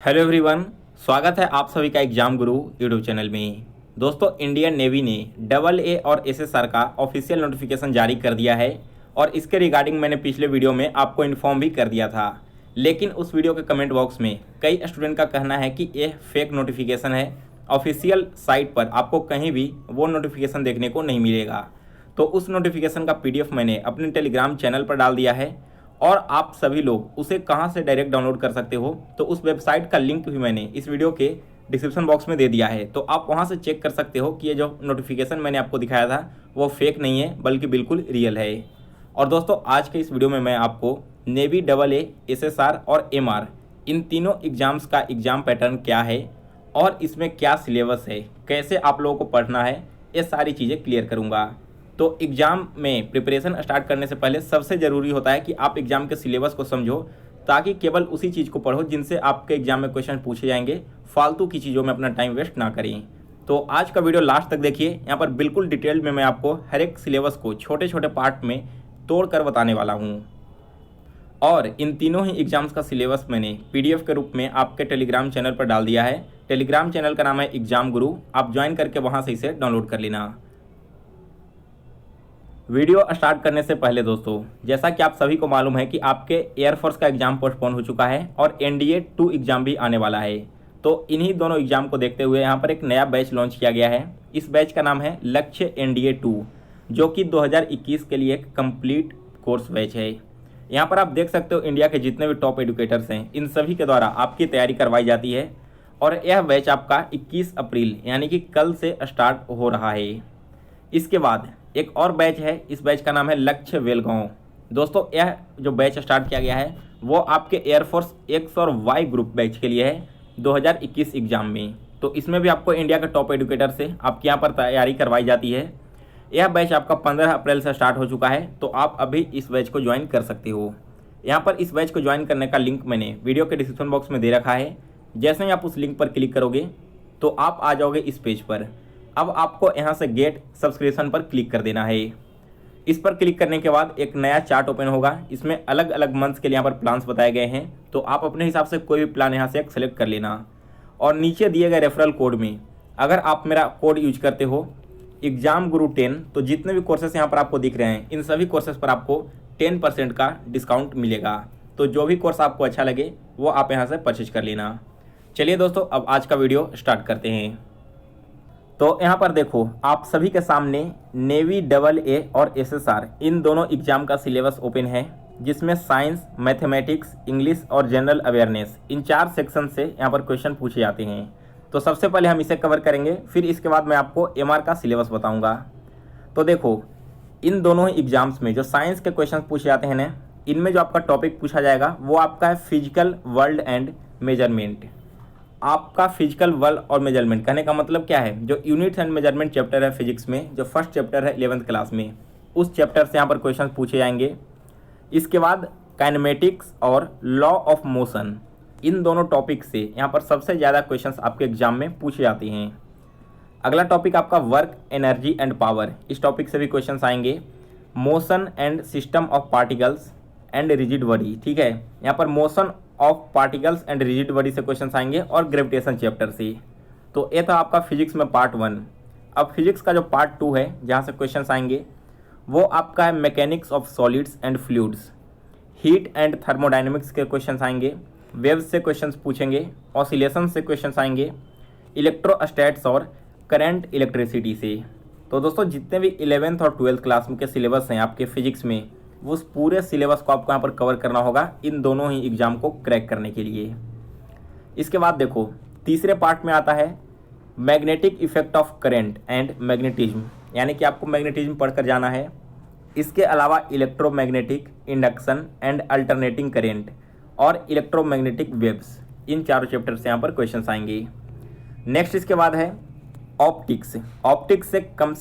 Hello everyone, स्वागत है आप सभी का एग्जाम गुरु यूट्यूब चैनल में। दोस्तों, इंडियन नेवी ने AA और SSR का ऑफिशियल नोटिफिकेशन जारी कर दिया है और इसके रिगार्डिंग मैंने पिछले वीडियो में आपको इन्फॉर्म भी कर दिया था। लेकिन उस वीडियो के कमेंट बॉक्स में कई स्टूडेंट का कहना है कि यह फेक नोटिफिकेशन है, ऑफिशियल साइट पर आपको कहीं भी वो नोटिफिकेशन देखने को नहीं मिलेगा। तो उस नोटिफिकेशन का PDF मैंने अपने टेलीग्राम चैनल पर डाल दिया है और आप सभी लोग उसे कहां से डायरेक्ट डाउनलोड कर सकते हो, तो उस वेबसाइट का लिंक भी मैंने इस वीडियो के डिस्क्रिप्शन बॉक्स में दे दिया है। तो आप वहां से चेक कर सकते हो कि ये जो नोटिफिकेशन मैंने आपको दिखाया था वो फेक नहीं है बल्कि बिल्कुल रियल है। और दोस्तों, आज के इस वीडियो में मैं आपको नेवी AA, SSR और MR इन तीनों एग्जाम्स का एग्जाम पैटर्न क्या है और इसमें क्या सिलेबस है, कैसे आप लोगों को पढ़ना है, ये सारी चीज़ें क्लियर करूँगा। तो एग्ज़ाम में प्रिपरेशन स्टार्ट करने से पहले सबसे ज़रूरी होता है कि आप एग्ज़ाम के सिलेबस को समझो, ताकि केवल उसी चीज़ को पढ़ो जिनसे आपके एग्ज़ाम में क्वेश्चन पूछे जाएंगे। फालतू की चीज़ों में अपना टाइम वेस्ट ना करें। तो आज का वीडियो लास्ट तक देखिए, यहाँ पर बिल्कुल डिटेल में मैं आपको हर एक सिलेबस को छोटे छोटे पार्ट में तोड़ कर बताने वाला हूँ। और इन तीनों ही एग्ज़ाम्स का सिलेबस मैंने PDF के रूप में आपके टेलीग्राम चैनल पर डाल दिया है। टेलीग्राम चैनल का नाम है एग्जाम गुरु, आप ज्वाइन करके वहाँ से इसे डाउनलोड कर लेना। वीडियो स्टार्ट करने से पहले दोस्तों, जैसा कि आप सभी को मालूम है कि आपके एयरफोर्स का एग्जाम पोस्टपोन हो चुका है और NDA 2 एग्जाम भी आने वाला है। तो इन्हीं दोनों एग्जाम को देखते हुए यहाँ पर एक नया बैच लॉन्च किया गया है। इस बैच का नाम है लक्ष्य NDA 2, जो कि 2021 के लिए एक कंप्लीट कोर्स बैच है। यहाँ पर आप देख सकते हो इंडिया के जितने भी टॉप एडुकेटर्स हैं, इन सभी के द्वारा आपकी तैयारी करवाई जाती है। और यह बैच आपका 21 अप्रैल यानी कि कल से स्टार्ट हो रहा है। इसके बाद एक और बैच है, इस बैच का नाम है लक्ष्य वेलगांव। दोस्तों, यह जो बैच स्टार्ट किया गया है वो आपके एयरफोर्स X और Y ग्रुप बैच के लिए है 2021 एग्जाम में। तो इसमें भी आपको इंडिया के टॉप एडुकेटर से आपके यहाँ पर तैयारी करवाई जाती है। यह बैच आपका 15 अप्रैल से स्टार्ट हो चुका है, तो आप अभी इस बैच को ज्वाइन कर सकते हो। यहाँ पर इस बैच को ज्वाइन करने का लिंक मैंने वीडियो के डिस्क्रिप्शन बॉक्स में दे रखा है। जैसे ही आप उस लिंक पर क्लिक करोगे तो आप आ जाओगे इस पेज पर। अब आपको यहाँ से गेट सब्सक्रिप्शन पर क्लिक कर देना है। इस पर क्लिक करने के बाद एक नया चार्ट ओपन होगा। इसमें अलग अलग मंथ्स के लिए यहाँ पर प्लान्स बताए गए हैं, तो आप अपने हिसाब से कोई भी प्लान यहाँ से सेलेक्ट कर लेना। और नीचे दिए गए रेफरल कोड में अगर आप मेरा कोड यूज करते हो एग्जाम गुरु 10, तो जितने भी कोर्सेस यहाँ पर आपको दिख रहे हैं इन सभी कोर्सेस पर आपको 10% का डिस्काउंट मिलेगा। तो जो भी कोर्स आपको अच्छा लगे वो आप यहाँ से परचेज कर लेना। चलिए दोस्तों, अब आज का वीडियो स्टार्ट करते हैं। तो यहाँ पर देखो, आप सभी के सामने नेवी AA और SSR इन दोनों एग्जाम का सिलेबस ओपन है, जिसमें साइंस, मैथमेटिक्स, इंग्लिश और जनरल अवेयरनेस इन 4 सेक्शन से यहाँ पर क्वेश्चन पूछे जाते हैं। तो सबसे पहले हम इसे कवर करेंगे, फिर इसके बाद मैं आपको MR का सिलेबस बताऊँगा। तो देखो, इन दोनों ही एग्जाम्स में जो साइंस के क्वेश्चन पूछे जाते हैं ना, इनमें जो आपका टॉपिक पूछा जाएगा वो आपका है फिजिकल वर्ल्ड एंड मेजरमेंट। आपका फिजिकल वर्ल्ड और मेजरमेंट कहने का मतलब क्या है, जो यूनिट्स एंड मेजरमेंट चैप्टर है फिजिक्स में, जो फर्स्ट चैप्टर है 11th क्लास में, उस चैप्टर से यहाँ पर क्वेश्चन पूछे जाएंगे। इसके बाद काइनेमेटिक्स और लॉ ऑफ मोशन, इन दोनों टॉपिक से यहाँ पर सबसे ज़्यादा क्वेश्चंस आपके एग्जाम में पूछे जाते हैं। अगला टॉपिक आपका वर्क, एनर्जी एंड पावर, इस टॉपिक से भी क्वेश्चंस आएंगे। Motion and system of particles and rigid body, ठीक है, यहाँ पर motion of particles and rigid body से क्वेश्चंस आएंगे और ग्रेविटेशन चैप्टर से। तो ये था आपका फिजिक्स में पार्ट 1। अब फिजिक्स का जो पार्ट 2 है जहाँ से क्वेश्चंस आएंगे वो आपका है mechanics of solids and fluids, heat and thermodynamics के क्वेश्चंस आएंगे, वेव्स से क्वेश्चंस पूछेंगे, ऑसिलेशन से क्वेश्चंस आएंगे, इलेक्ट्रोस्टैट्स और करंट इलेक्ट्रिसिटी से। तो दोस्तों, जितने भी 11th और 12th क्लास के सिलेबस हैं आपके फिजिक्स में, वो उस पूरे सिलेबस को आपको यहाँ पर कवर करना होगा इन दोनों ही एग्जाम को क्रैक करने के लिए। इसके बाद देखो, तीसरे पार्ट में आता है magnetic effect of current and magnetism, यानी कि आपको मैग्नेटिज्म पढ़कर जाना है। इसके अलावा electromagnetic, induction and alternating current और इलेक्ट्रोमैग्नेटिक वेव्स, इन चारों चैप्टर से यहाँ पर क्वेश्चन आएंगे। नेक्स्ट इसके बाद है ऑप्टिक्स। ऑप्टिक्स से कम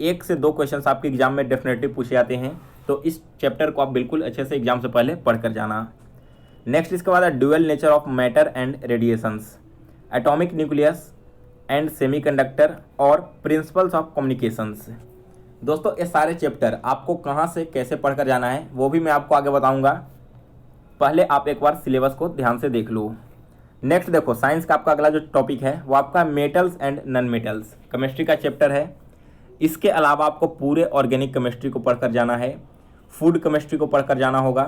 1 से 2 क्वेश्चन आपके एग्जाम में डेफिनेटली पूछे जाते हैं, तो इस चैप्टर को आप बिल्कुल अच्छे से एग्जाम से पहले पढ़ कर जाना। नेक्स्ट इसके बाद है dual nature of matter and radiations, atomic nucleus and semiconductor और प्रिंसिपल्स ऑफ कम्युनिकेशंस। दोस्तों, ये सारे चैप्टर आपको कहाँ से कैसे पढ़ कर जाना है वो भी मैं आपको आगे बताऊंगा। पहले आप एक बार सिलेबस को ध्यान से देख लो। नेक्स्ट देखो साइंस का आपका अगला जो टॉपिक है वो आपका metals and non metals chemistry का चैप्टर है। इसके अलावा आपको पूरे ऑर्गेनिक केमिस्ट्री को पढ़कर जाना है, फूड केमिस्ट्री को पढ़कर जाना होगा।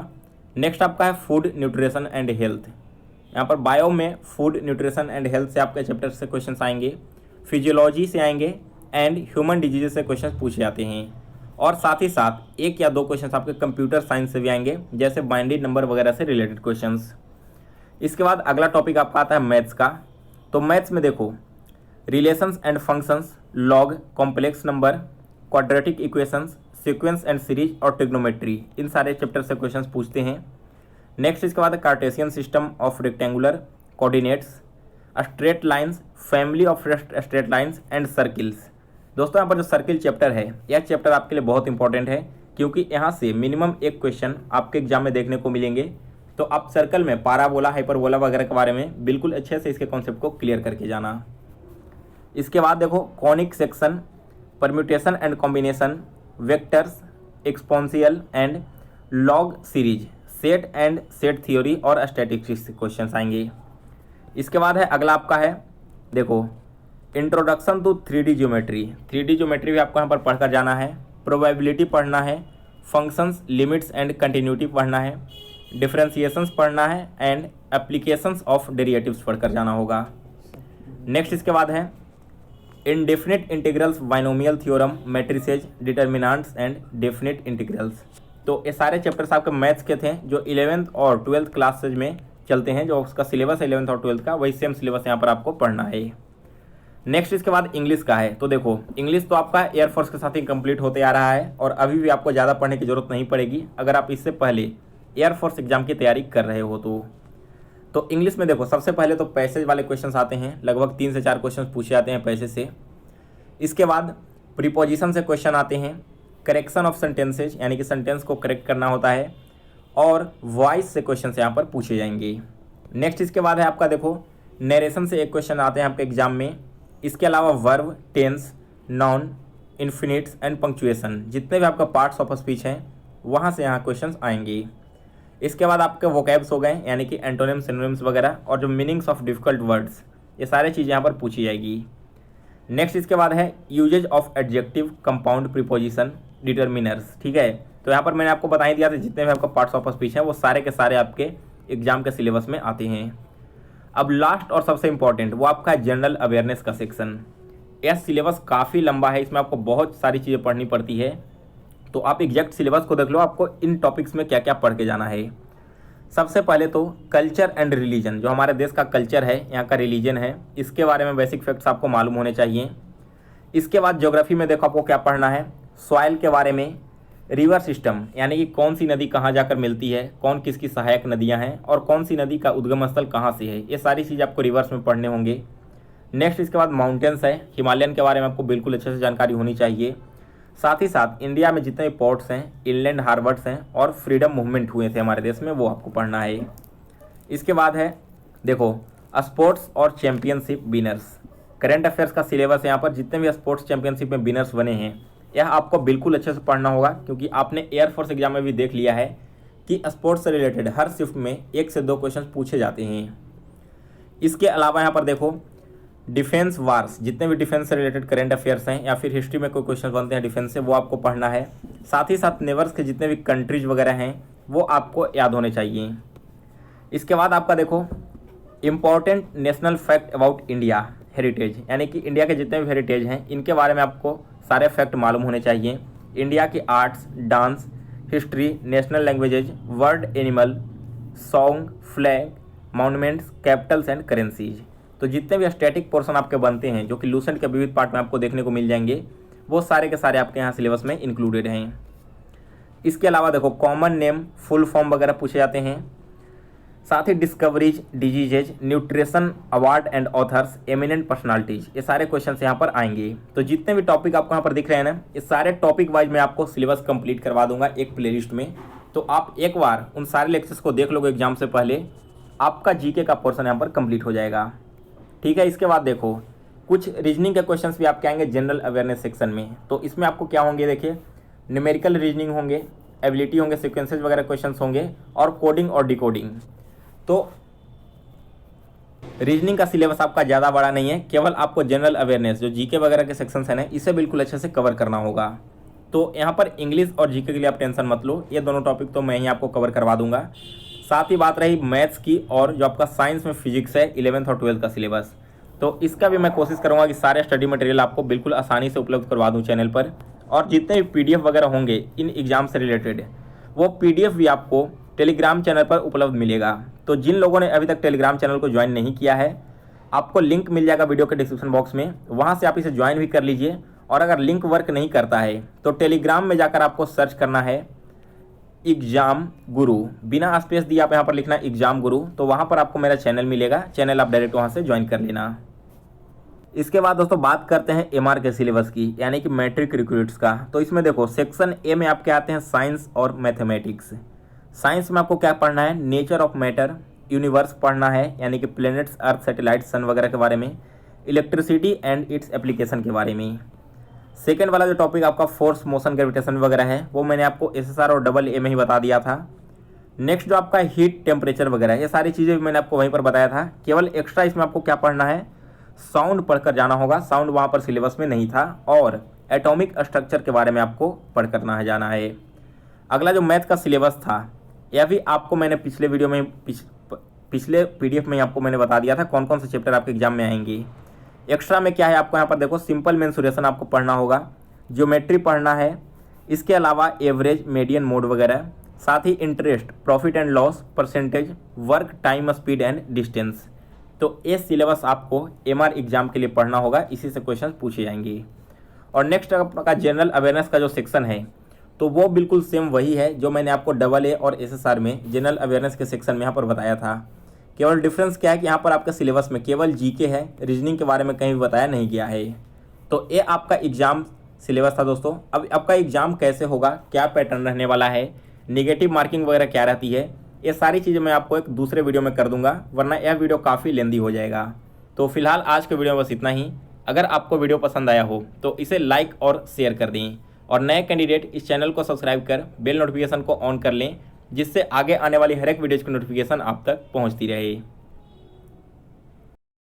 नेक्स्ट आपका है फूड न्यूट्रिशन एंड हेल्थ। यहाँ पर बायो में फूड न्यूट्रिशन एंड हेल्थ से आपके चैप्टर से क्वेश्चंस आएंगे, फिजियोलॉजी से आएंगे एंड ह्यूमन डिजीज से क्वेश्चंस पूछे जाते हैं। और साथ ही साथ एक या दो क्वेश्चंस आपके कंप्यूटर साइंस से भी आएंगे, जैसे बाइनरी नंबर वगैरह से रिलेटेड क्वेश्चंस। इसके बाद अगला टॉपिक आपका आता है मैथ्स का। तो मैथ्स में देखो relations and functions, log, complex number, quadratic equations, sequence and series और ट्रिग्नोमेट्री, इन सारे चैप्टर से क्वेश्चंस पूछते हैं। नेक्स्ट इसके बाद Cartesian system of rectangular coordinates, straight lines, family of straight lines and circles. दोस्तों यहाँ पर जो सर्किल चैप्टर है यह चैप्टर आपके लिए बहुत इंपॉर्टेंट है, क्योंकि यहाँ से मिनिमम एक क्वेश्चन आपके एग्जाम में देखने को मिलेंगे। तो आप सर्कल में पाराबोला, हाइपरबोला वगैरह के बारे में बिल्कुल अच्छे से इसके कॉन्सेप्ट को क्लियर करके जाना। इसके बाद देखो conic section, permutation and combination, vectors, exponential and log series, set and set theory और स्टैटिस्टिक्स क्वेश्चन आएंगे। इसके बाद है अगला आपका है देखो introduction to 3D geometry. 3D geometry भी आपको यहाँ पर पढ़कर जाना है, प्रोबेबिलिटी पढ़ना है, फंक्शंस, लिमिट्स एंड कंटिन्यूटी पढ़ना है, डिफरेंशिएशंस पढ़ना है एंड एप्लीकेशंस ऑफ डेरिवेटिव्स पढ़कर जाना होगा। नेक्स्ट इसके बाद है indefinite integrals, binomial theorem, matrices, determinants and definite integrals. तो ये सारे चैप्टर्स आपके मैथ्स के थे जो 11th और 12th क्लासेज में चलते हैं। जो उसका सिलेबस है 11th और 12th का, वही सेम सिलेबस यहाँ पर आपको पढ़ना है। नेक्स्ट इसके बाद इंग्लिश का है। तो देखो इंग्लिश तो आपका एयरफोर्स के साथ ही कंप्लीट होते आ रहा है और अभी भी आपको ज़्यादा पढ़ने की जरूरत नहीं पड़ेगी अगर आप इससे पहले एयरफोर्स एग्जाम की तैयारी कर रहे हो। तो इंग्लिश में देखो सबसे पहले तो पैसेज वाले क्वेश्चंस आते हैं, लगभग 3 से 4 क्वेश्चंस पूछे जाते हैं पैसेज से। इसके बाद प्रीपोजिशन से क्वेश्चन आते हैं, करेक्शन ऑफ सेंटेंसेज यानी कि सेंटेंस को करेक्ट करना होता है, और वॉइस से क्वेश्चन यहाँ पर पूछे जाएंगे। नेक्स्ट इसके बाद है आपका देखो नरेशन से एक क्वेश्चन आते हैं आपके एग्जाम में। इसके अलावा verb, tense, noun, infinitives and punctuation, जितने भी आपका पार्ट्स ऑफ स्पीच हैं वहाँ से यहाँ क्वेश्चंस आएंगे। इसके बाद आपके वोकैब्स हो गए यानी कि एंटोनिम, सिनोनिम्स वगैरह, और जो मीनिंग्स ऑफ डिफिकल्ट वर्ड्स, ये सारी चीज़ें यहाँ पर पूछी जाएगी। नेक्स्ट इसके बाद है usage of adjective, compound, preposition, determiners. ठीक है, तो यहाँ पर मैंने आपको बता ही दिया था जितने भी आपका पार्ट्स ऑफ स्पीच हैं वो सारे के सारे आपके एग्जाम के सिलेबस में आते हैं। अब लास्ट और सबसे इंपॉर्टेंट वो आपका जनरल अवेयरनेस का सेक्शन। यह सिलेबस काफ़ी लंबा है, इसमें आपको बहुत सारी चीज़ें पढ़नी पड़ती है। तो आप एग्जैक्ट सिलेबस को देख लो, आपको इन टॉपिक्स में क्या क्या पढ़ के जाना है। सबसे पहले तो कल्चर एंड रिलीजन, जो हमारे देश का कल्चर है, यहाँ का रिलीजन है, इसके बारे में बेसिक फैक्ट्स आपको मालूम होने चाहिए। इसके बाद ज्योग्राफी में देखो आपको क्या पढ़ना है, सॉइल के बारे में, रिवर सिस्टम यानी कि कौन सी नदी कहाँ जाकर मिलती है, कौन किसकी सहायक नदियाँ हैं और कौन सी नदी का उद्गम स्थल कहाँ से है, ये सारी चीज़ आपको रिवर्स में पढ़ने होंगे। नेक्स्ट इसके बाद माउंटेन्स है, हिमालयन के बारे में आपको बिल्कुल अच्छे से जानकारी होनी चाहिए। साथ ही साथ इंडिया में जितने भी पोर्ट्स हैं, इनलैंड हार्बर्स हैं और फ्रीडम मूवमेंट हुए थे हमारे देश में, वो आपको पढ़ना है। इसके बाद है देखो स्पोर्ट्स और चैम्पियनशिप विनर्स, करंट अफेयर्स का सिलेबस है। यहाँ पर जितने भी स्पोर्ट्स चैंपियनशिप में विनर्स बने हैं यह आपको बिल्कुल अच्छे से पढ़ना होगा, क्योंकि आपने एयरफोर्स एग्जाम में भी देख लिया है कि स्पोर्ट्स से रिलेटेड हर शिफ्ट में 1 से 2 क्वेश्चन पूछे जाते हैं। इसके अलावा यहाँ पर देखो डिफेंस वार्स, जितने भी डिफेंस से रिलेटेड करंट अफेयर्स हैं या फिर हिस्ट्री में कोई क्वेश्चन बनते हैं डिफेंस से, वो आपको पढ़ना है। साथ ही साथ नेबर्स के जितने भी कंट्रीज वगैरह हैं वो आपको याद होने चाहिए। इसके बाद आपका देखो important national fact about India heritage, यानी कि इंडिया के जितने भी हेरिटेज हैं इनके बारे में आपको सारे फैक्ट मालूम होने चाहिए। इंडिया की arts, dance, history, national languages, word animal, song, flag, monuments, Capitals and currencies. तो जितने भी स्टैटिक पोर्शन आपके बनते हैं जो कि लूसेंट के विविध पार्ट में आपको देखने को मिल जाएंगे, वो सारे के सारे आपके यहाँ सिलेबस में इंक्लूडेड हैं। इसके अलावा देखो कॉमन नेम, फुल फॉर्म वगैरह पूछे जाते हैं। साथ ही discoveries, diseases, nutrition, award and authors, eminent personalities, ये सारे क्वेश्चन यहाँ पर आएंगे। तो जितने भी टॉपिक आपको यहाँ पर दिख रहे हैं ना, ये सारे टॉपिक वाइज मैं आपको सिलेबस कंप्लीट करवा दूंगा एक प्लेलिस्ट में। तो आप एक बार उन सारे लेक्चर्स को देख लोगे एग्जाम से पहले, आपका जीके का पोर्शन यहाँ पर कंप्लीट हो जाएगा। ठीक है, इसके बाद देखो कुछ रीजनिंग के क्वेश्चंस भी आपके आएंगे जनरल अवेयरनेस सेक्शन में। तो इसमें आपको क्या होंगे, देखिए न्यूमेरिकल रीजनिंग होंगे, एबिलिटी होंगे, सीक्वेंसेज वगैरह क्वेश्चंस होंगे और कोडिंग और डिकोडिंग। तो रीजनिंग का सिलेबस आपका ज़्यादा बड़ा नहीं है, केवल आपको जनरल अवेयरनेस जो जीके वगैरह के सेक्शंस हैं ना, इसे बिल्कुल अच्छे से कवर करना होगा। तो यहाँ पर इंग्लिश और जीके के लिए आप टेंशन मत लो, ये दोनों टॉपिक तो मैं ही आपको कवर करवा दूंगा। साथ ही बात रही मैथ्स की और जो आपका साइंस में फिजिक्स है 11th और 12th का सिलेबस, तो इसका भी मैं कोशिश करूँगा कि सारे स्टडी मटेरियल आपको बिल्कुल आसानी से उपलब्ध करवा दूँ चैनल पर। और जितने भी PDF वगैरह होंगे इन एग्ज़ाम से रिलेटेड, वो PDF भी आपको टेलीग्राम चैनल पर उपलब्ध मिलेगा। तो जिन लोगों ने अभी तक टेलीग्राम चैनल को ज्वाइन नहीं किया है, आपको लिंक मिल जाएगा वीडियो के डिस्क्रिप्शन बॉक्स में, वहाँ से आप इसे ज्वाइन भी कर लीजिए। और अगर लिंक वर्क नहीं करता है तो टेलीग्राम में जाकर आपको सर्च करना है एग्जाम गुरु, बिना स्पेस दिए आप यहाँ पर लिखना एग्जाम गुरु, तो वहाँ पर आपको मेरा चैनल मिलेगा। चैनल आप डायरेक्ट वहाँ से ज्वाइन कर लेना। इसके बाद दोस्तों बात करते हैं MR के सिलेबस की, यानी कि मैट्रिक रिक्रूट्स का। तो इसमें देखो सेक्शन A में आपके आते हैं साइंस और मैथमेटिक्स। साइंस में आपको क्या पढ़ना है, नेचर ऑफ मैटर, यूनिवर्स पढ़ना है, यानी कि प्लैनेट्स, अर्थ, सैटेलाइट, सन वगैरह के बारे में, इलेक्ट्रिसिटी एंड इट्स एप्लीकेशन के बारे में। सेकेंड वाला जो टॉपिक आपका फोर्स, मोशन, ग्रेविटेशन वगैरह है, वो मैंने आपको SSR और AA में ही बता दिया था। नेक्स्ट जो आपका हीट, टेम्परेचर वगैरह, ये सारी चीज़ें भी मैंने आपको वहीं पर बताया था। केवल एक्स्ट्रा इसमें आपको क्या पढ़ना है, साउंड पढ़कर जाना होगा, साउंड वहाँ पर सिलेबस में नहीं था। और एटॉमिक स्ट्रक्चर के बारे में आपको पढ़ करना है जाना है। अगला जो मैथ का सिलेबस था, यह भी आपको मैंने पिछले वीडियो में पिछले PDF में आपको मैंने बता दिया था कौन कौन से चैप्टर आपके एग्जाम में आएंगे। एक्स्ट्रा में क्या है, आपको यहाँ पर देखो सिंपल मेंसुरेशन आपको पढ़ना होगा, ज्योमेट्री पढ़ना है, इसके अलावा एवरेज, मीडियन, मोड वगैरह, साथ ही interest, profit and loss, percentage, work, time, speed and distance. तो ये सिलेबस आपको MR एग्जाम के लिए पढ़ना होगा, इसी से क्वेश्चन पूछे जाएंगे। और नेक्स्ट आपका जनरल अवेयरनेस का जो सेक्शन है, तो वो बिल्कुल सेम वही है जो मैंने आपको AA और SSR में जनरल अवेयरनेस के सेक्शन में यहाँ पर बताया था। केवल डिफरेंस क्या है कि यहाँ पर आपका सिलेबस में केवल GK है, रीजनिंग के बारे में कहीं भी बताया नहीं गया है। तो ये आपका एग्जाम सिलेबस था दोस्तों। अब आपका एग्जाम कैसे होगा, क्या पैटर्न रहने वाला है, नेगेटिव मार्किंग वगैरह क्या रहती है, ये सारी चीज़ें मैं आपको एक दूसरे वीडियो में कर दूंगा, वरना यह वीडियो काफ़ी लेंदी हो जाएगा। तो फिलहाल आज के वीडियो में बस इतना ही। अगर आपको वीडियो पसंद आया हो तो इसे लाइक और शेयर कर दें, और नए कैंडिडेट इस चैनल को सब्सक्राइब कर बेल नोटिफिकेशन को ऑन कर लें, जिससे आगे आने वाली हर एक वीडियोज़ की नोटिफिकेशन आप तक पहुंचती रहे।